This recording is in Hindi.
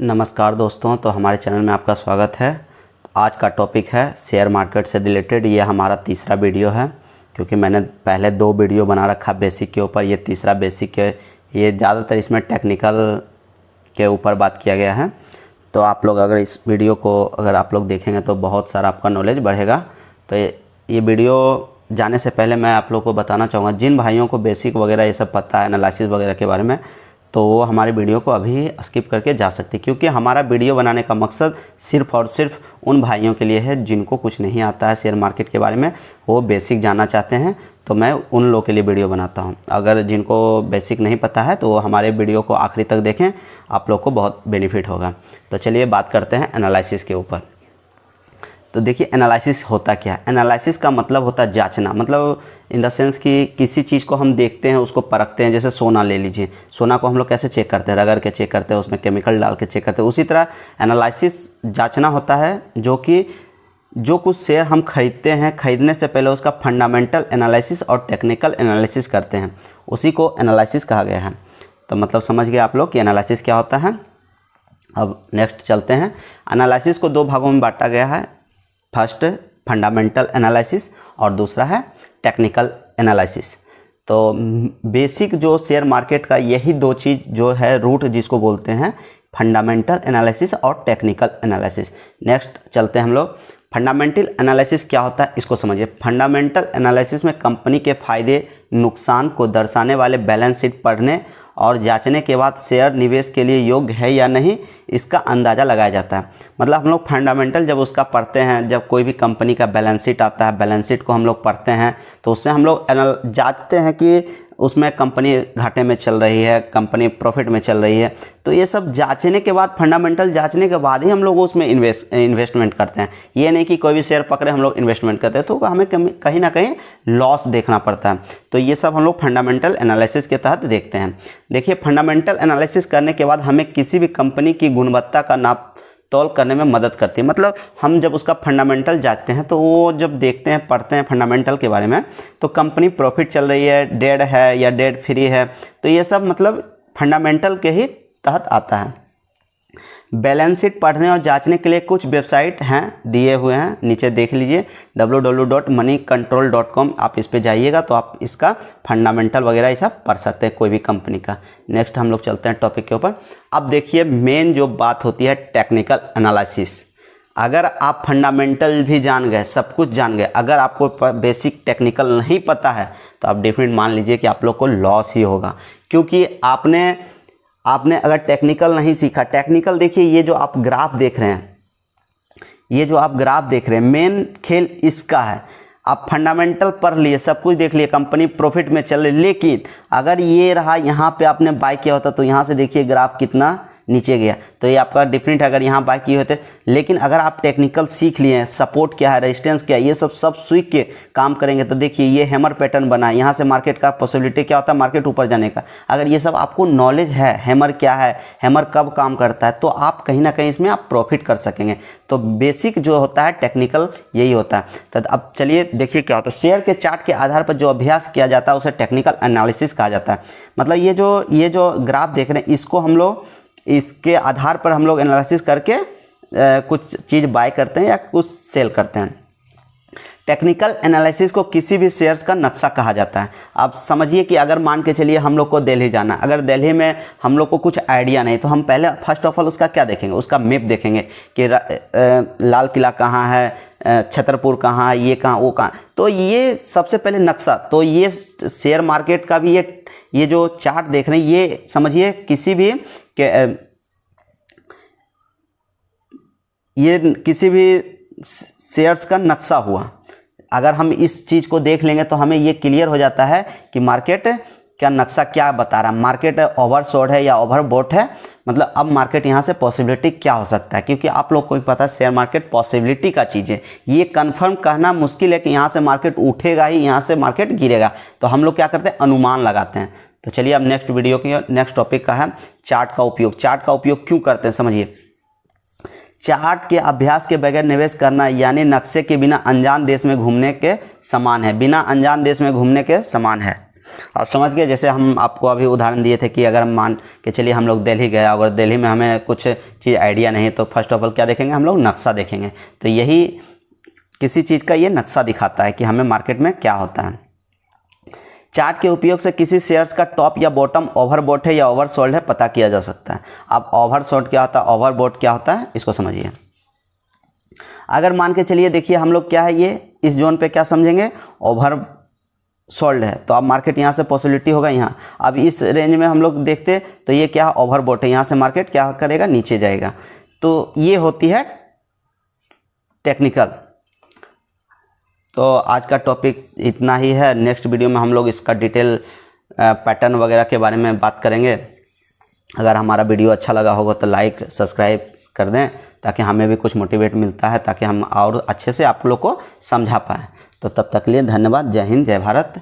नमस्कार दोस्तों, तो हमारे चैनल में आपका स्वागत है। आज का टॉपिक है शेयर मार्केट से रिलेटेड। ये हमारा तीसरा वीडियो है, क्योंकि मैंने पहले 2 वीडियो बना रखा बेसिक के ऊपर। ये तीसरा बेसिक के, ये ज़्यादातर इसमें टेक्निकल के ऊपर बात किया गया है। तो आप लोग अगर इस वीडियो को अगर आप लोग देखेंगे तो बहुत सारा आपका नॉलेज बढ़ेगा। तो ये वीडियो जाने से पहले मैं आप लोग को बताना चाहूँगा, जिन भाइयों को बेसिक वगैरह ये सब पता है, एनालिसिस वगैरह के बारे में, तो वो हमारे वीडियो को अभी स्किप करके जा सकते हैं। क्योंकि हमारा वीडियो बनाने का मकसद सिर्फ़ और सिर्फ उन भाइयों के लिए है जिनको कुछ नहीं आता है शेयर मार्केट के बारे में, वो बेसिक जानना चाहते हैं। तो मैं उन लोगों के लिए वीडियो बनाता हूं। अगर जिनको बेसिक नहीं पता है तो वो हमारे वीडियो को आखिरी तक देखें, आप लोग को बहुत बेनिफिट होगा। तो चलिए बात करते हैं एनालिसिस के ऊपर। तो देखिए, एनालिसिस होता क्या है। एनालिसिस का मतलब होता है जांचना, मतलब इन द सेंस कि किसी चीज़ को हम देखते हैं, उसको परखते हैं। जैसे सोना ले लीजिए, सोना को हम लोग कैसे चेक करते हैं, रगड़ के चेक करते हैं, उसमें केमिकल डाल के चेक करते हैं। उसी तरह एनालिसिस जांचना होता है, जो कि जो कुछ शेयर हम खरीदते हैं, खरीदने से पहले उसका फंडामेंटल एनालिसिस और टेक्निकल एनालिसिस करते हैं, उसी को एनालिसिस कहा गया है। तो मतलब समझ गए आप लोग कि एनालिसिस क्या होता है। अब नेक्स्ट चलते हैं। एनालिसिस को 2 भागों में बांटा गया है। फर्स्ट फंडामेंटल एनालिसिस और दूसरा है टेक्निकल एनालिसिस। तो बेसिक जो शेयर मार्केट का यही 2 चीज़ जो है रूट, जिसको बोलते हैं फंडामेंटल एनालिसिस और टेक्निकल एनालिसिस। नेक्स्ट चलते हैं हम लोग। फंडामेंटल एनालिसिस क्या होता है, इसको समझिए। फंडामेंटल एनालिसिस में कंपनी के फायदे नुकसान को दर्शाने वाले बैलेंस शीट पढ़ने और जांचने के बाद शेयर निवेश के लिए योग्य है या नहीं, इसका अंदाज़ा लगाया जाता है। मतलब हम लोग फंडामेंटल जब उसका पढ़ते हैं, जब कोई भी कंपनी का बैलेंस शीट आता है, बैलेंस शीट को हम लोग पढ़ते हैं, तो उससे हम लोग जांचते हैं कि उसमें कंपनी घाटे में चल रही है, कंपनी प्रॉफिट में चल रही है। तो ये सब जांचने के बाद, फंडामेंटल जांचने के बाद ही हम लोग उसमें इन्वेस्टमेंट करते हैं। ये नहीं कि कोई भी शेयर पकड़े हम लोग इन्वेस्टमेंट करते हैं, तो हमें कहीं ना कहीं लॉस देखना पड़ता है। तो ये सब हम लोग फंडामेंटल एनालिसिस के तहत देखते हैं। देखिए, फंडामेंटल एनालिसिस करने के बाद हमें किसी भी कंपनी की गुणवत्ता का नाप तौल करने में मदद करती है। मतलब हम जब उसका फंडामेंटल जांचते हैं, तो वो जब देखते हैं, पढ़ते हैं फंडामेंटल के बारे में, तो कंपनी प्रॉफिट चल रही है, डेड है या डेड फ्री है, तो ये सब मतलब फंडामेंटल के ही तहत आता है। बैलेंस शीट पढ़ने और जांचने के लिए कुछ वेबसाइट हैं, दिए हुए हैं, नीचे देख लीजिए www.moneycontrol.com। आप इस पे जाइएगा तो आप इसका फंडामेंटल वगैरह ये सब पढ़ सकते हैं, कोई भी कंपनी का। नेक्स्ट हम लोग चलते हैं टॉपिक के ऊपर। अब देखिए, मेन जो बात होती है टेक्निकल एनालिसिस। अगर आप फंडामेंटल भी जान गए, सब कुछ जान गए, अगर आपको बेसिक टेक्निकल नहीं पता है, तो आप डेफिनेट मान लीजिए कि आप लोग को लॉस ही होगा। क्योंकि आपने अगर टेक्निकल नहीं सीखा, टेक्निकल देखिए, ये जो आप ग्राफ देख रहे हैं, ये जो आप ग्राफ देख रहे हैं, मेन खेल इसका है। आप फंडामेंटल पढ़ लिए, सब कुछ देख लिए, कंपनी प्रॉफिट में चल रही, लेकिन अगर ये रहा, यहाँ पे आपने बाय किया होता तो यहाँ से देखिए ग्राफ कितना नीचे गया, तो ये आपका डिफरेंट है अगर यहाँ बाय किए होते। लेकिन अगर आप टेक्निकल सीख लिए हैं, सपोर्ट क्या है, रेजिस्टेंस क्या है, ये सब सीख के काम करेंगे, तो देखिए ये हैमर पैटर्न बना है, यहाँ से मार्केट का पॉसिबिलिटी क्या होता है, मार्केट ऊपर जाने का। अगर ये सब आपको नॉलेज है, हैमर क्या है, हैमर कब काम करता है, तो आप कहीं ना कहीं इसमें आप प्रॉफिट कर सकेंगे। तो बेसिक जो होता है टेक्निकल यही होता है। तो अब चलिए देखिए क्या होता है। शेयर के चार्ट के आधार पर जो अभ्यास किया जाता है उसे टेक्निकल एनालिसिस कहा जाता है। मतलब ये जो ग्राफ देख रहे हैं, इसको हम लोग, इसके आधार पर हम लोग एनालिसिस करके कुछ चीज़ बाय करते हैं या कुछ सेल करते हैं। टेक्निकल एनालिसिस को किसी भी शेयर्स का नक्शा कहा जाता है। आप समझिए कि अगर मान के चलिए हम लोग को दिल्ली जाना, अगर दिल्ली में हम लोग को कुछ आइडिया नहीं, तो हम पहले फर्स्ट ऑफ ऑल उसका क्या देखेंगे, उसका मैप देखेंगे कि लाल किला कहाँ है, छतरपुर कहाँ है, ये कहाँ, वो कहाँ। तो ये सबसे पहले नक्शा। तो ये शेयर मार्केट का भी ये जो चार्ट देख रहे हैं, ये समझिए किसी भी शेयर्स का नक्शा हुआ। अगर हम इस चीज़ को देख लेंगे तो हमें ये क्लियर हो जाता है कि मार्केट का नक्शा क्या बता रहा है, मार्केट ओवरसोल्ड है या ओवरबॉट है। मतलब अब मार्केट यहाँ से पॉसिबिलिटी क्या हो सकता है, क्योंकि आप लोग को भी पता है शेयर मार्केट पॉसिबिलिटी का चीज़ है। ये कंफर्म कहना मुश्किल है कि यहाँ से मार्केट उठेगा ही, यहाँ से मार्केट गिरेगा। तो हम लोग क्या करते हैं, अनुमान लगाते हैं। तो चलिए अब नेक्स्ट वीडियो की नेक्स्ट टॉपिक का है चार्ट का उपयोग। चार्ट का उपयोग क्यों करते हैं समझिए। चार्ट के अभ्यास के बगैर निवेश करना यानी नक्शे के बिना अनजान देश में घूमने के समान है। बिना अनजान देश में घूमने के समान है। आप समझ गए। जैसे हम आपको अभी उदाहरण दिए थे कि अगर हम मान के चलिए हम लोग दिल्ली गए, अगर दिल्ली में हमें कुछ चीज़ आइडिया नहीं, तो फर्स्ट ऑफ ऑल क्या देखेंगे, हम लोग नक्शा देखेंगे। तो यही किसी चीज़ का ये नक्शा दिखाता है कि हमें मार्केट में क्या होता है। चार्ट के उपयोग से किसी शेयर्स का टॉप या बॉटम ओवरबॉट है या ओवरसोल्ड है पता किया जा सकता है। अब ओवरसोल्ड क्या होता है, ओवरबॉट क्या होता है, इसको समझिए। अगर मान के चलिए देखिए हम लोग क्या है, ये इस जोन पे क्या समझेंगे, ओवर सोल्ड है, तो अब मार्केट यहाँ से पॉसिबिलिटी होगा यहाँ। अब इस रेंज में हम लोग देखते तो ये क्या ओवरबॉट है, यहाँ से मार्केट क्या करेगा, नीचे जाएगा। तो ये होती है टेक्निकल। तो आज का टॉपिक इतना ही है। नेक्स्ट वीडियो में हम लोग इसका डिटेल पैटर्न वगैरह के बारे में बात करेंगे। अगर हमारा वीडियो अच्छा लगा होगा तो लाइक सब्सक्राइब कर दें, ताकि हमें भी कुछ मोटिवेट मिलता है, ताकि हम और अच्छे से आप लोग को समझा पाएँ। तो तब तक के लिए धन्यवाद। जय हिंद, जय भारत।